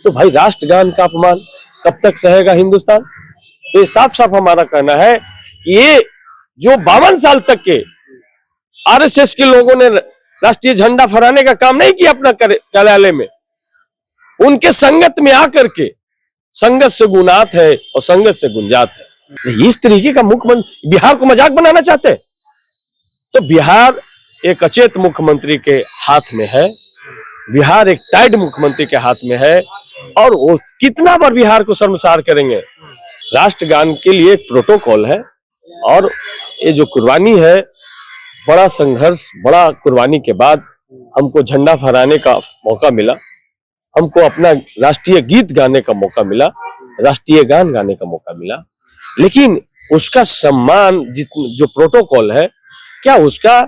तो भाई राष्ट्रगान का अपमान कब तक सहेगा हिंदुस्तान। तो ये साफ साफ हमारा कहना है कि ये जो 52 साल तक के आरएसएस के लोगों ने राष्ट्रीय झंडा फहराने का काम नहीं किया अपना कार्यालय में, उनके संगत में आकर के संगत से गुनात है और संगत से गुंजात है। इस तरीके का मुख्यमंत्री बिहार को मजाक बनाना चाहते हैं। तो बिहार एक अचेत मुख्यमंत्री के हाथ में है, बिहार एक टाइड मुख्यमंत्री के हाथ में है, और वो कितना बार बिहार को शर्मसार करेंगे। राष्ट्रगान के लिए एक प्रोटोकॉल है, और ये जो कुर्बानी है, बड़ा संघर्ष, बड़ा कुर्बानी के बाद हमको झंडा फहराने का मौका मिला, हमको अपना राष्ट्रीय गीत गाने का मौका मिला, राष्ट्रीय गान गाने का मौका मिला। लेकिन उसका सम्मान जो प्रोटोकॉल है, क्या उसका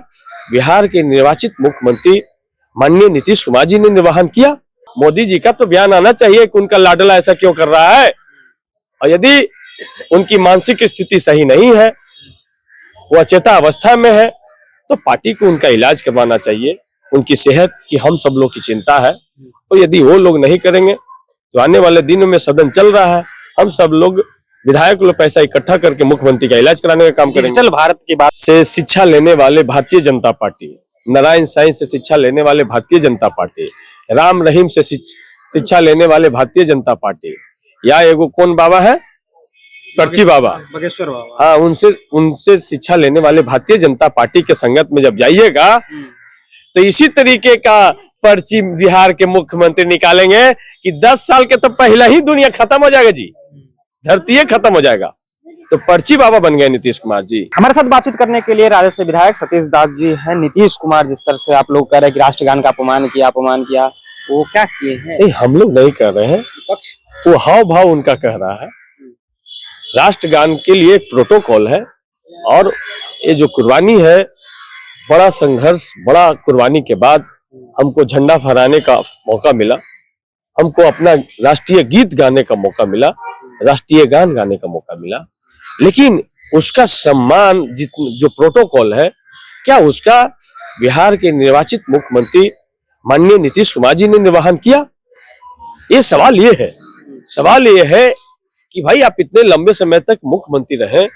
बिहार के निर्वाचित मुख्यमंत्री माननीय नीतीश कुमार जी ने निर्वहन किया? मोदी जी का तो बयान आना चाहिए कि उनका लाडला ऐसा क्यों कर रहा है, और यदि उनकी मानसिक स्थिति सही नहीं है, वो अचेता अवस्था में है, तो पार्टी को उनका इलाज करवाना चाहिए। उनकी सेहत की हम सब लोग की चिंता है, तो यदि वो लोग नहीं करेंगे तो आने वाले दिनों में सदन चल रहा है, हम सब लोग विधायक लोग पैसा इकट्ठा करके मुख्यमंत्री का इलाज कराने का काम करेंगे। डिजिटल भारत की बात से शिक्षा लेने वाले भारतीय जनता पार्टी, नारायण साईं से शिक्षा लेने वाले भारतीय जनता पार्टी, राम रहीम से शिक्षा लेने वाले भारतीय जनता पार्टी, या एगो कौन बाबा है, पर्ची बाबा, बगेश्वर बाबा, हाँ, उनसे शिक्षा लेने वाले भारतीय जनता पार्टी के संगत में जब जाइएगा तो इसी तरीके का पर्ची बिहार के मुख्यमंत्री निकालेंगे कि 10 साल के तो पहले ही दुनिया खत्म हो जाएगा जी, धरती खत्म हो जाएगा। तो पर्ची बाबा बन गए नीतीश कुमार जी। हमारे साथ बातचीत करने के लिए राज्य से विधायक सतीश दास जी हैं। नीतीश कुमार जिस तरह से आप लोग कह रहे हैं कि राष्ट्रगान का अपमान किया, वो क्या किए हैं? नहीं, हम लोग नहीं कर रहे हैं, वो हाव भाव उनका कह रहा है। राष्ट्रगान के लिए एक प्रोटोकॉल है, और ये जो कुर्बानी है, बड़ा संघर्ष, बड़ा कुर्बानी के बाद हमको झंडा फहराने का मौका मिला, हमको अपना राष्ट्रीय गीत गाने का मौका मिला, राष्ट्रीय गान गाने का मौका मिला। लेकिन उसका सम्मान जो प्रोटोकॉल है, क्या उसका बिहार के निर्वाचित मुख्यमंत्री माननीय नीतीश कुमार जी ने निर्वहन किया? ये सवाल ये है कि भाई आप इतने लंबे समय तक मुख्यमंत्री रहे,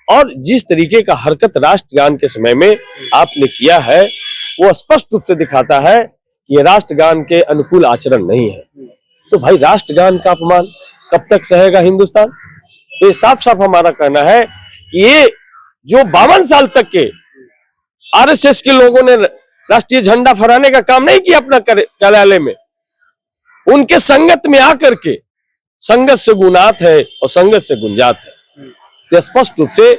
और जिस तरीके का हरकत राष्ट्रगान के समय में आपने किया है, वो स्पष्ट रूप से दिखाता है कि ये राष्ट्रगान के अनुकूल आचरण नहीं है। तो भाई राष्ट्रगान का अपमान कब तक सहेगा हिंदुस्तान। तो ये साफ साफ हमारा कहना है कि ये जो 52 साल तक के आरएसएस के लोगों ने राष्ट्रीय झंडा फहराने का काम नहीं किया अपना कार्यालय में, उनके संगत में आकर के संगत से गुनात है और संगत से गुंजात है। तो स्पष्ट रूप से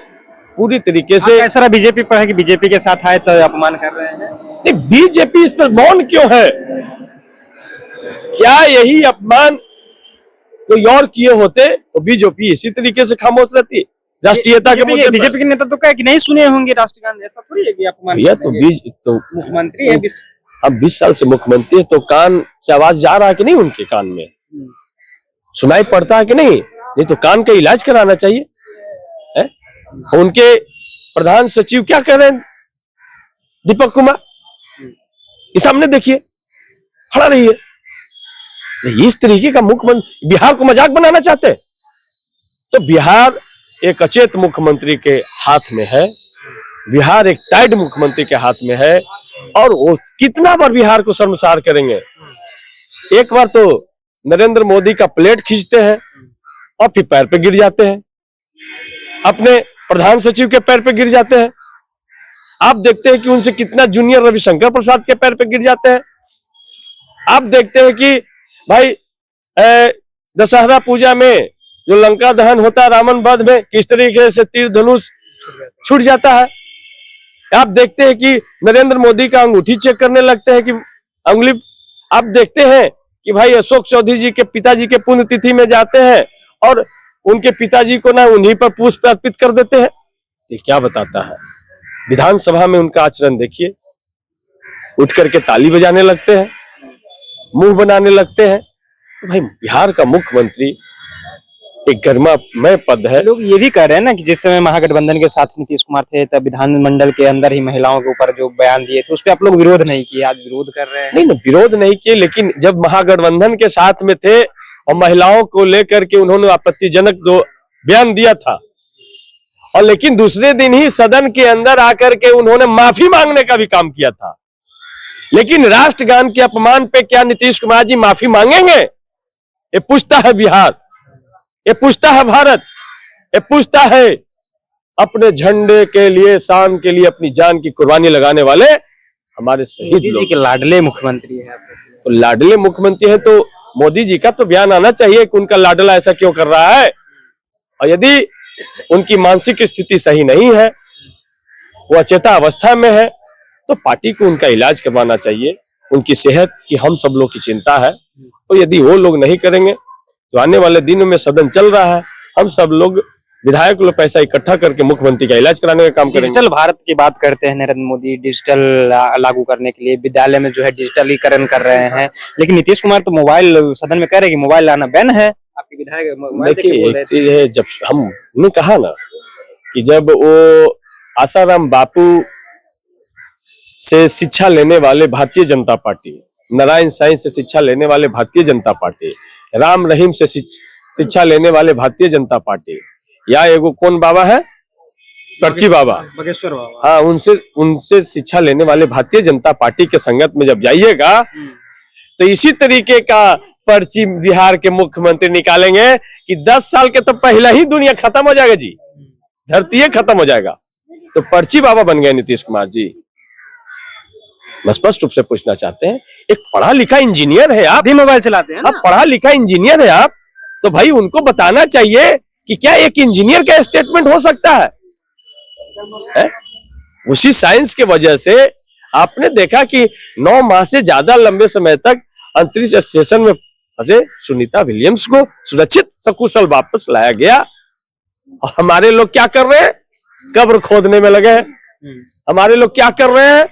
पूरी तरीके से ऐसा बीजेपी पर है कि बीजेपी के साथ आए तो अपमान कर रहे हैं। नहीं, बीजेपी इस पर मौन क्यों है? क्या यही अपमान कोई और किए होते तो बीजेपी इसी तरीके से खामोश रहती? राष्ट्रीयता के मुद्दे बीजेपी के नेता तो कहे कि नहीं सुने होंगे राष्ट्रगान, ऐसा थोड़ी है कि अपमान। यह तो मुख्यमंत्री है, अब 20 साल से मुख्यमंत्री है, तो कान से आवाज जा रहा है कि नहीं? उनके कान में सुनाई पड़ता है कि नहीं तो कान का इलाज कराना चाहिए है? उनके प्रधान सचिव क्या कर रहे हैं, दीपक कुमार, इस सामने देखिए, खड़ा रहिए। इस तरीके का मुख्यमंत्री बिहार को मजाक बनाना चाहते हैं। तो बिहार एक अचेत मुख्यमंत्री के हाथ में है, बिहार एक टाइड मुख्यमंत्री के हाथ में है, और वो कितना बार बिहार को शर्मसार करेंगे। एक बार तो नरेंद्र मोदी का प्लेट खींचते हैं और फिर पैर पे गिर जाते हैं, अपने प्रधान सचिव के पैर पे गिर जाते हैं। आप देखते हैं कि उनसे कितना जूनियर रविशंकर प्रसाद के पैर पे गिर जाते हैं। आप देखते हैं कि भाई दशहरा पूजा में जो लंका दहन होता है, रावण वध में, किस तरीके से तीर धनुष छूट जाता है। आप देखते हैं कि नरेंद्र मोदी का अंगूठी चेक करने लगते हैं कि अंगुली। आप देखते हैं कि भाई अशोक चौधरी जी के पिताजी के पुण्यतिथि में जाते हैं और उनके पिताजी को ना उन्हीं पर पुष्प अर्पित कर देते हैं। ये क्या बताता है? विधानसभा में उनका आचरण देखिए, उठ करके ताली बजाने लगते हैं, मुंह बनाने लगते हैं। तो भाई बिहार का मुख्यमंत्री एक गरिमामय पद है। लोग ये भी कह रहे हैं ना कि जिस समय महागठबंधन के साथ नीतीश कुमार थे तब विधानमंडल के अंदर ही महिलाओं के ऊपर जो बयान दिए थे उस पर आप लोग विरोध नहीं किए, आज विरोध कर रहे हैं। नहीं ना, विरोध नहीं किए, लेकिन जब महागठबंधन के साथ में थे और महिलाओं को लेकर के उन्होंने आपत्तिजनक जो बयान दिया था, और लेकिन दूसरे दिन ही सदन के अंदर आकर के उन्होंने माफी मांगने का भी काम किया था। लेकिन राष्ट्रगान के अपमान पे क्या नीतीश कुमार जी माफी मांगेंगे? ये पूछता है बिहार, ये पूछता है भारत, ये पूछता है अपने झंडे के लिए, शान के लिए अपनी जान की कुर्बानी लगाने वाले हमारे शहीद मोदी जी लोग। के लाडले मुख्यमंत्री है। तो लाडले मुख्यमंत्री हैं तो मोदी जी का तो बयान आना चाहिए कि उनका लाडला ऐसा क्यों कर रहा है। और यदि उनकी मानसिक स्थिति सही नहीं है, वो अचेता अवस्था में है, तो पार्टी को उनका इलाज करवाना चाहिए। उनकी सेहत की हम सब लोग की चिंता है, और यदि वो लोग नहीं करेंगे तो आने वाले दिनों में सदन चल रहा है, हम सब लोग विधायक लोग पैसा इकट्ठा करके मुख्यमंत्री का इलाज कराने का काम करेंगे। डिजिटल भारत की बात करते हैं नरेंद्र मोदी, डिजिटल लागू करने के लिए विद्यालय में जो है डिजिटलीकरण कर रहे हैं, लेकिन नीतीश कुमार तो मोबाइल सदन में कह रहे हैं कि मोबाइल लाना बैन है। आपके विधायक मोबाइल देख के बोल देखिए, रहे एक चीज है, जब हमने कहा ना कि जब वो आसाराम बापू से शिक्षा लेने वाले भारतीय जनता पार्टी, नारायण साईं से शिक्षा लेने वाले भारतीय जनता पार्टी, राम रहीम से शिक्षा लेने वाले भारतीय जनता पार्टी, या एगो कौन बाबा है, पर्ची बाबा, बगेश्वर बाबा, हाँ, उनसे शिक्षा लेने वाले भारतीय जनता पार्टी के संगत में जब जाइएगा तो इसी तरीके का पर्ची बिहार के मुख्यमंत्री निकालेंगे कि 10 साल के तो पहला ही दुनिया खत्म हो जाएगा जी, धरती खत्म हो जाएगा। तो पर्ची बाबा बन गए नीतीश कुमार जी। मैं स्पष्ट रूप से पूछना चाहते हैं, एक पढ़ा लिखा इंजीनियर है आप, भी मोबाइल चलाते हैं ना? आप पढ़ा लिखा इंजीनियर है आप, तो भाई उनको बताना चाहिए कि क्या एक इंजीनियर का स्टेटमेंट हो सकता है? उसी साइंस के वजह से आपने देखा कि 9 माह से ज्यादा लंबे समय तक अंतरिक्ष स्टेशन में फंसे सुनीता विलियम्स को सुरक्षित सकुशल वापस लाया गया। और हमारे लोग क्या कर रहे हैं? कब्र खोदने में लगे हैं। हमारे लोग क्या कर रहे हैं?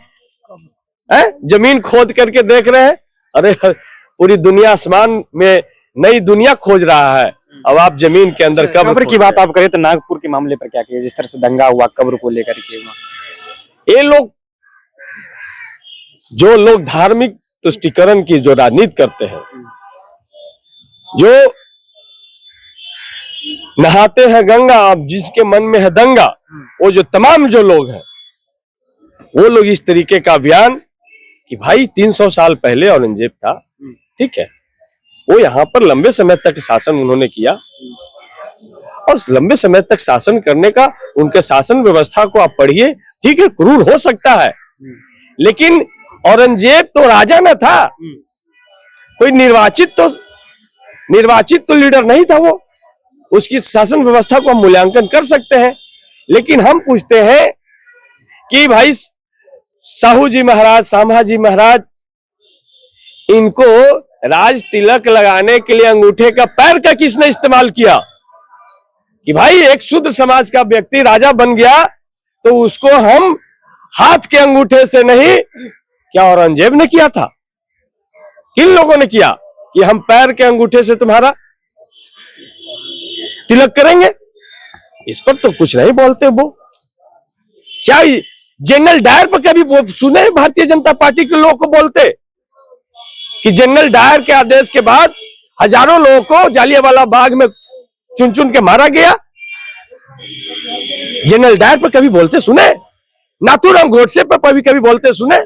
जमीन खोद करके देख रहे हैं। अरे पूरी दुनिया आसमान में नई दुनिया खोज रहा है, अब आप जमीन के अंदर कब्र की बात आप करें तो नागपुर के मामले पर क्या कहिए, जिस तरह से दंगा हुआ कब्र को लेकर के? ये लोग, जो लोग धार्मिक तुष्टिकरण की जो राजनीति करते हैं, जो नहाते हैं गंगा, अब जिसके मन में है दंगा, वो जो तमाम जो लोग हैं, वो लोग इस तरीके का बयान कि भाई 300 साल पहले औरंगजेब था, ठीक है, वो यहाँ पर लंबे समय तक शासन उन्होंने किया, और लंबे समय तक शासन करने का उनके शासन व्यवस्था को आप पढ़िए, ठीक है, क्रूर हो सकता है, लेकिन औरंगजेब तो राजा न था, कोई निर्वाचित तो लीडर नहीं था वो। उसकी शासन व्यवस्था को हम मूल्यांकन कर सकते हैं, लेकिन हम पूछते हैं कि भाई साहू जी महाराज, संभाजी महाराज, इनको राज तिलक लगाने के लिए अंगूठे का पैर का किसने इस्तेमाल किया? कि भाई एक शुद्ध समाज का व्यक्ति राजा बन गया तो उसको हम हाथ के अंगूठे से नहीं, क्या औरंगजेब ने किया था? किन लोगों ने किया कि हम पैर के अंगूठे से तुम्हारा तिलक करेंगे? इस पर तो कुछ नहीं बोलते वो। क्या जनरल डायर पर कभी सुने भारतीय जनता पार्टी के लोगों को बोलते कि जनरल डायर के आदेश के बाद हजारों लोगों को जालियांवाला बाग में चुन चुन के मारा गया? जनरल डायर पर कभी बोलते सुने? नाथूराम गोडसे पर कभी बोलते सुने?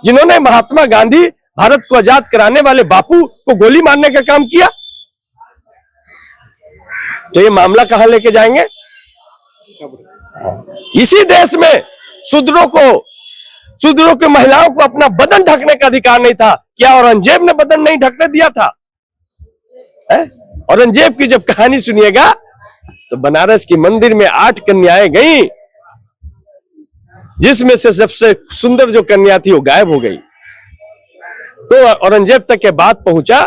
जिन्होंने महात्मा गांधी, भारत को आजाद कराने वाले बापू को गोली मारने का काम किया? तो ये मामला कहां लेके जाएंगे? इसी देश में शूद्रों को, महिलाओं को अपना बदन ढकने का अधिकार नहीं था। क्या औरंगजेब ने बदन नहीं ढकने दिया था? औरंगजेब की जब कहानी सुनिएगा तो बनारस की मंदिर में 8 कन्याएं गई, जिसमें से सबसे सुंदर जो कन्या थी वो गायब हो गई। तो औरंगजेब तक के बात पहुंचा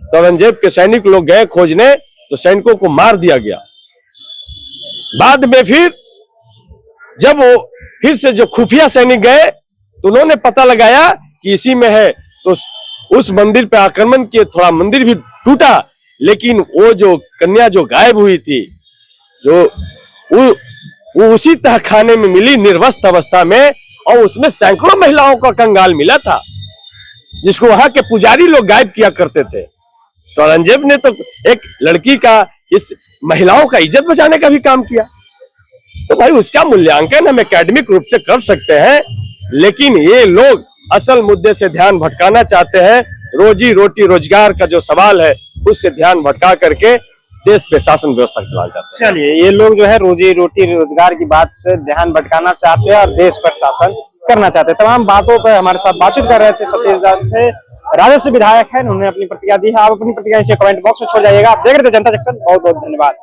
तो औरंगजेब के सैनिक लोग गए खोजने, तो सैनिकों को मार दिया गया। बाद में फिर जब वो फिर से जो खुफिया सैनिक गए तो उन्होंने पता लगाया कि इसी में है, तो उस मंदिर पे आक्रमण किए, थोड़ा मंदिर भी टूटा, लेकिन वो जो कन्या जो गायब हुई थी, जो वो उसी तहखाने में मिली निर्वस्त्र अवस्था में, और उसमें सैकड़ों महिलाओं का कंगाल मिला था, जिसको वहां के पुजारी लोग गायब किया करते थे। तो औरंगजेब ने तो एक लड़की का, इस महिलाओं का इज्जत बचाने का भी काम किया। तो भाई उसका मूल्यांकन हम एकेडमिक रूप से कर सकते हैं, लेकिन ये लोग असल मुद्दे से ध्यान भटकाना चाहते हैं। रोजी रोटी रोजगार का जो सवाल है उससे ध्यान भटका करके देश पे शासन व्यवस्था चलाना चाहते हैं। चलिए, ये लोग जो है रोजी रोटी रोजगार की बात से ध्यान भटकाना चाहते हैं और देश पर शासन करना चाहते हैं। तमाम बातों पर हमारे साथ बातचीत कर रहे थे सतीश दास थे, राजस्व विधायक है, उन्होंने अपनी प्रतिक्रिया दी है। आप अपनी प्रतिक्रिया कमेंट बॉक्स में छोड़ जाइएगा। आप देख रहे थे जनता जंक्शन, बहुत बहुत धन्यवाद।